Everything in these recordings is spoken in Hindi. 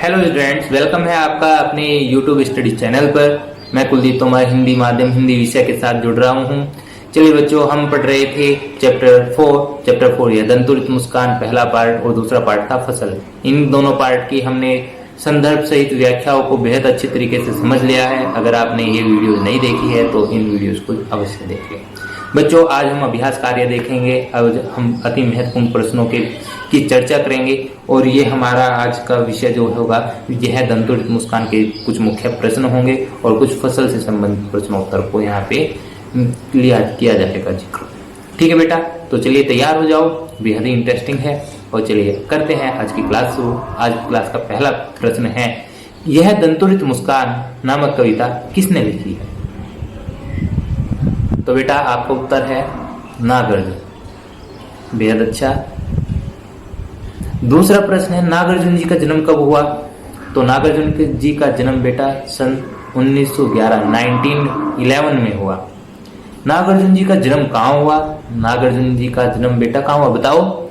हेलो स्टूडेंट्स, वेलकम है आपका अपने YouTube स्टडी चैनल पर। मैं कुलदीप तोमर हिंदी माध्यम हिंदी विषय के साथ जुड़ रहा हूँ। चलिए बच्चों, हम पढ़ रहे थे चैप्टर 4 या दंतुरित मुस्कान, पहला पार्ट और दूसरा पार्ट था फसल। इन दोनों पार्ट की हमने संदर्भ सहित व्याख्याओं को बेहद अच्छे तरीके से समझ लिया है। अगर आपने ये वीडियो नहीं देखी है तो इन वीडियोस को अवश्य देखें। बच्चों, आज हम अभ्यास कार्य देखेंगे। अब हम अति महत्वपूर्ण प्रश्नों की चर्चा करेंगे और ये हमारा आज का विषय जो होगा यह है दंतुरित मुस्कान के कुछ मुख्य प्रश्न होंगे और कुछ फसल से संबंधित प्रश्नोत्तर को यहाँ पे किया जाएगा जिक्र। ठीक है बेटा, तो चलिए तैयार हो जाओ, बेहद ही इंटरेस्टिंग है। और चलिए करते हैं आज की क्लास शुरू। आज की क्लास का पहला प्रश्न है, यह दंतुरित मुस्कान नामक कविता किसने लिखी है? तो बेटा आपका उत्तर है नागार्जुन। बेहद अच्छा। दूसरा प्रश्न है, नागार्जुन जी का जन्म कब हुआ? तो नागार्जुन जी का जन्म बेटा सन 1911 में हुआ। नागार्जुन जी का जन्म कहाँ हुआ? नागार्जुन जी का जन्म बेटा कहाँ हुआ बताओ?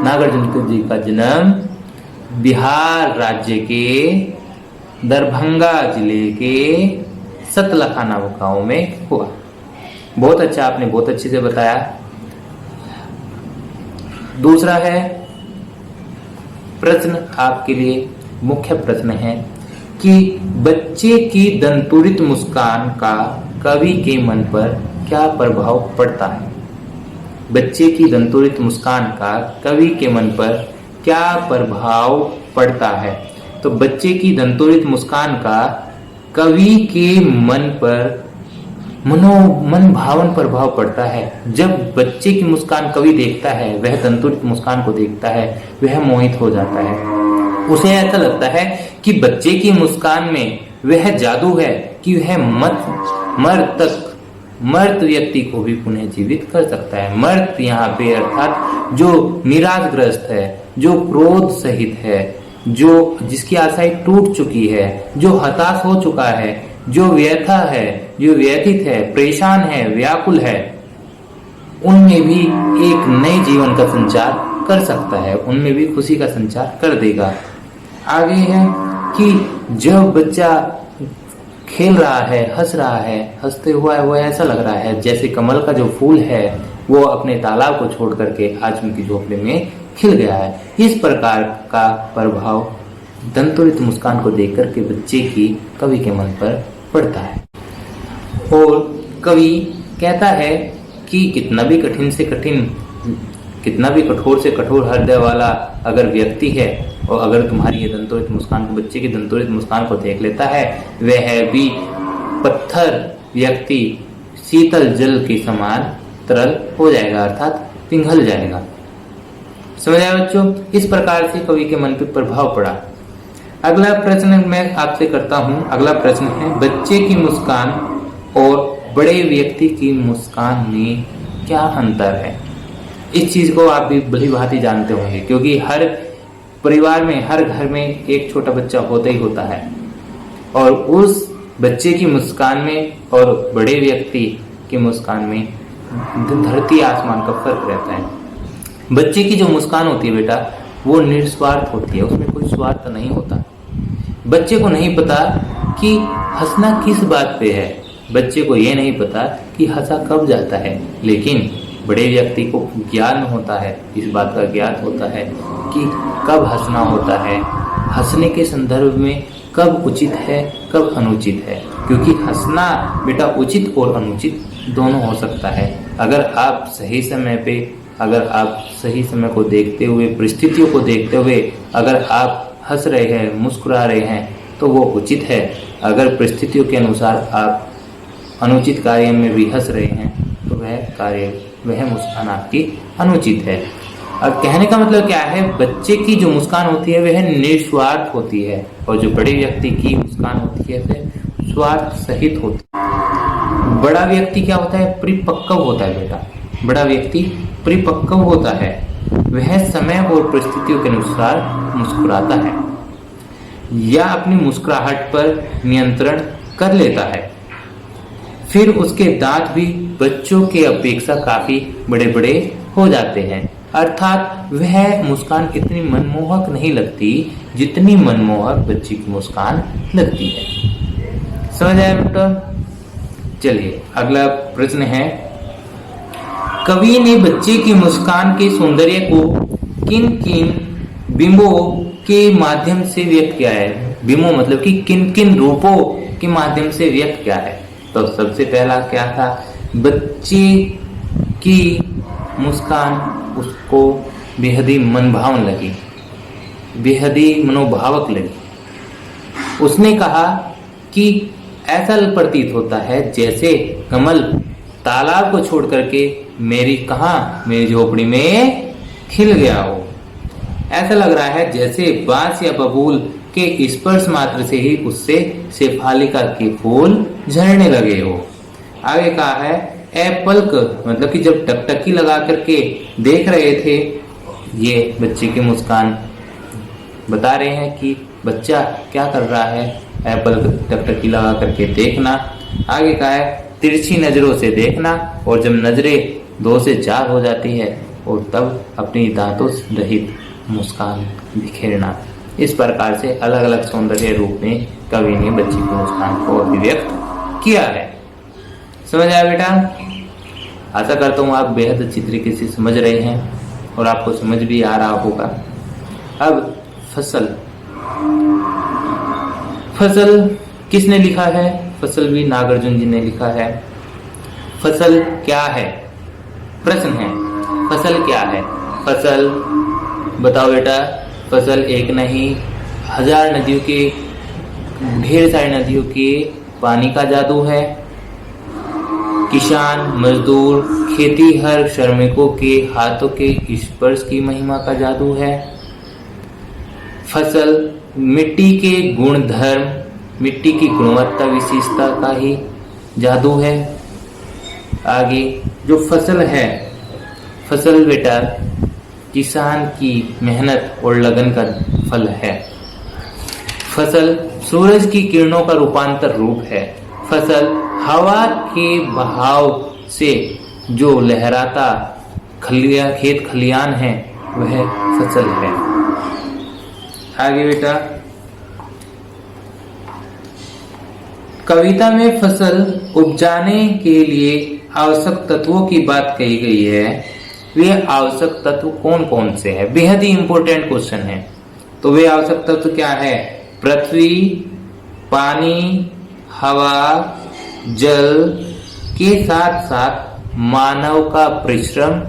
नागार्जुन जी का जन्म बिहार राज्य के दरभंगा जिले के सतलखा नामक गांव में हुआ। बहुत अच्छा, आपने बहुत अच्छे से बताया। दूसरा है प्रश्न आपके लिए मुख्य प्रश्न है कि बच्चे की दंतुरित मुस्कान का कवि के मन पर क्या प्रभाव पड़ता है? बच्चे की दंतुरित मुस्कान का कवि के मन पर क्या प्रभाव पड़ता है? तो बच्चे की दंतुरित मुस्कान का कवि के मन पर मन भावन प्रभाव पड़ता है। जब बच्चे की मुस्कान कवि देखता है, वह दंतुरित मुस्कान को देखता है, वह मोहित हो जाता है। उसे ऐसा लगता है कि बच्चे की मुस्कान में वह जादू है कि वह मर्त व्यक्ति को भी पुनः जीवित कर सकता है। मर्त यहाँ पे अर्थात जो निराशग्रस्त है, जो क्रोध सहित है, जो जिसकी आशाएं टूट चुकी है, जो हताश हो चुका है, जो व्यथा है, जो व्यथित है, परेशान है, व्याकुल है, उनमें भी एक नए जीवन का संचार कर सकता है, उनमें भी खुशी का संचार कर देगा। आगे है कि जब बच्चा खेल रहा है, हंस रहा है, हंसते हुआ वो ऐसा लग रहा है जैसे कमल का जो फूल है वो अपने तालाब को छोड़ करके आज उनकी झोपड़ी में खिल गया है। इस प्रकार का प्रभाव दंतुरित मुस्कान को देख करके बच्चे की कवि के मन पर पड़ता है। और कवि कहता है कि कितना भी कठिन से कठिन, कितना भी कठोर से कठोर हृदय वाला अगर व्यक्ति है और अगर तुम्हारी ये दंतुरित मुस्कान को, बच्चे की दंतुरित मुस्कान को देख लेता है, वह भी पत्थर व्यक्ति शीतल जल के समान तरल हो जाएगा, अर्थात पिघल जाएगा। समझ आया बच्चों? इस प्रकार से कवि के मन पर प्रभाव पड़ा। अगला प्रश्न मैं आपसे करता हूं। अगला प्रश्न है, बच्चे की मुस्कान और बड़े व्यक्ति की मुस्कान में क्या अंतर है? इस चीज को आप भी भली भांति जानते होंगे क्योंकि हर परिवार में, हर घर में एक छोटा बच्चा होता ही होता है और उस बच्चे की मुस्कान में और बड़े व्यक्ति की मुस्कान में धरती आसमान का फर्क रहता है। बच्चे की जो मुस्कान होती है बेटा वो निस्वार्थ होती है, उसमें कोई स्वार्थ नहीं होता। बच्चे को नहीं पता कि हंसना किस बात पे है, बच्चे को ये नहीं पता कि हंसा कब जाता है, लेकिन बड़े व्यक्ति को ज्ञान होता है, इस बात का ज्ञान होता है कि कब हंसना होता है, हंसने के संदर्भ में कब उचित है कब अनुचित है। क्योंकि हंसना बेटा उचित और अनुचित दोनों हो सकता है। अगर आप सही समय पे, अगर आप सही समय को देखते हुए, परिस्थितियों को देखते हुए अगर आप हंस रहे हैं, मुस्कुरा रहे हैं तो वो उचित है। अगर परिस्थितियों के अनुसार आप अनुचित कार्य में भी हंस रहे हैं तो वह मुस्कान आपकी अनुचित है। अब कहने का मतलब क्या है, बच्चे की जो मुस्कान होती है वह निस्वार्थ होती है और जो बड़े व्यक्ति की मुस्कान होती है वह स्वार्थ सहित होती है। बड़ा व्यक्ति क्या होता है? परिपक्व होता है बेटा। बड़ा व्यक्ति परिपक्व होता है, वह समय और परिस्थितियों के अनुसार मुस्कुराता है या अपनी मुस्कुराहट पर नियंत्रण कर लेता है। फिर उसके दांत भी बच्चों के अपेक्षा काफी बड़े बड़े हो जाते हैं। अर्थात वह मुस्कान इतनी मनमोहक नहीं लगती जितनी मनमोहक बच्ची की मुस्कान लगती है। समझ आया बेटा? चलिए अगला प्रश्न है, कवि ने बच्चे की मुस्कान के सौंदर्य को किन किन बिंबों के माध्यम से व्यक्त किया है? बिंबों मतलब कि किन किन रूपों के माध्यम से व्यक्त किया है? तो सबसे पहला क्या था, बच्चे की मुस्कान उसको बेहद ही मनभावन लगी, बेहद ही मनोभावक लगी। उसने कहा कि ऐसा प्रतीत होता है जैसे कमल तालाब को छोड़ करके मेरी झोपड़ी में खिल गया हो। ऐसा लग रहा है जैसे बांस या बबूल के स्पर्श मात्र से ही उससे शेफालिका के फूल झड़ने लगे हो। आगे कहा है, पलक मतलब कि जब टकटकी लगा करके देख रहे थे, ये बच्चे की मुस्कान बता रहे हैं कि बच्चा क्या कर रहा है, एप्पल टकटकी लगा करके देखना। आगे कहा है, तिरछी नजरों से देखना, और जब नजरें 2 से 4 हो जाती है और तब अपनी दांतों रहित मुस्कान बिखेरना। इस प्रकार से अलग अलग सौंदर्य रूप में कवि ने बच्ची की मुस्कान को अभिव्यक्त किया है। समझ आया बेटा? आशा करता हूँ आप बेहद अच्छी तरीके से समझ रहे हैं और आपको समझ भी आ रहा होगा। अब फसल किसने लिखा है? फसल भी नागार्जुन जी ने लिखा है। फसल क्या है? प्रश्न है, फसल क्या है? फसल बताओ बेटा। फसल एक नहीं, हजार नदियों के, ढेर सारी नदियों के पानी का जादू है। किसान, मजदूर, खेती हर श्रमिकों के हाथों के स्पर्श की महिमा का जादू है। फसल मिट्टी के गुण धर्म, मिट्टी की गुणवत्ता विशेषता का ही जादू है। आगे जो फसल है, फसल बेटा किसान की मेहनत और लगन का फल है। फसल सूरज की किरणों का रूपांतर रूप है। फसल हवा के बहाव से जो लहराता खेत खलियान है, वह फसल है। आगे बेटा, कविता में फसल उपजाने के लिए आवश्यक तत्वों की बात कही गई है। वे आवश्यक तत्व कौन कौन से हैं? बेहद ही इंपॉर्टेंट क्वेश्चन है। तो वे आवश्यक तत्व क्या है? पृथ्वी, पानी, हवा, जल के साथ साथ मानव का परिश्रम,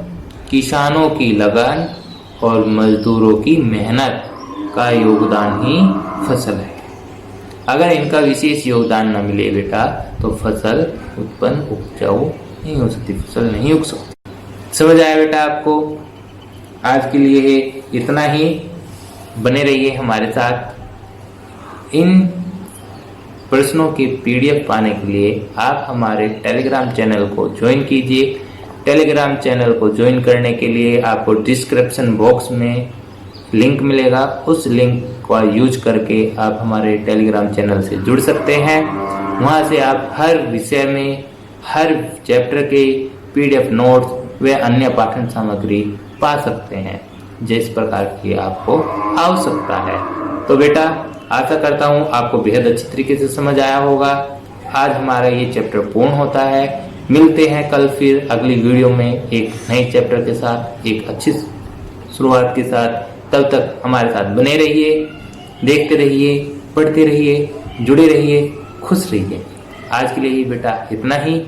किसानों की लगन और मजदूरों की मेहनत का योगदान ही फसल है। अगर इनका विशेष योगदान न मिले बेटा तो फसल उपजाऊ नहीं हो सकती, फसल नहीं उग सकती। समझ आया बेटा आपको? आज के लिए इतना ही। बने रहिए हमारे साथ। इन प्रश्नों के PDF पाने के लिए आप हमारे टेलीग्राम चैनल को ज्वाइन कीजिए। टेलीग्राम चैनल को ज्वाइन करने के लिए आपको डिस्क्रिप्शन बॉक्स में लिंक मिलेगा। उस लिंक का यूज करके आप हमारे टेलीग्राम चैनल से जुड़ सकते हैं। वहां से आप हर विषय में, हर चैप्टर के PDF नोट्स व अन्य पाठन सामग्री पा सकते हैं जिस प्रकार की आपको आवश्यकता है। तो बेटा आशा करता हूँ आपको बेहद अच्छी तरीके से समझ आया होगा। आज हमारा ये चैप्टर पूर्ण होता है। मिलते हैं कल फिर अगली वीडियो में एक नए चैप्टर के साथ, एक अच्छी शुरुआत के साथ। तब तक हमारे साथ बने रहिए, देखते रहिए, पढ़ते रहिए, जुड़े रहिए, खुश रहिए। आज के लिए ही बेटा इतना ही।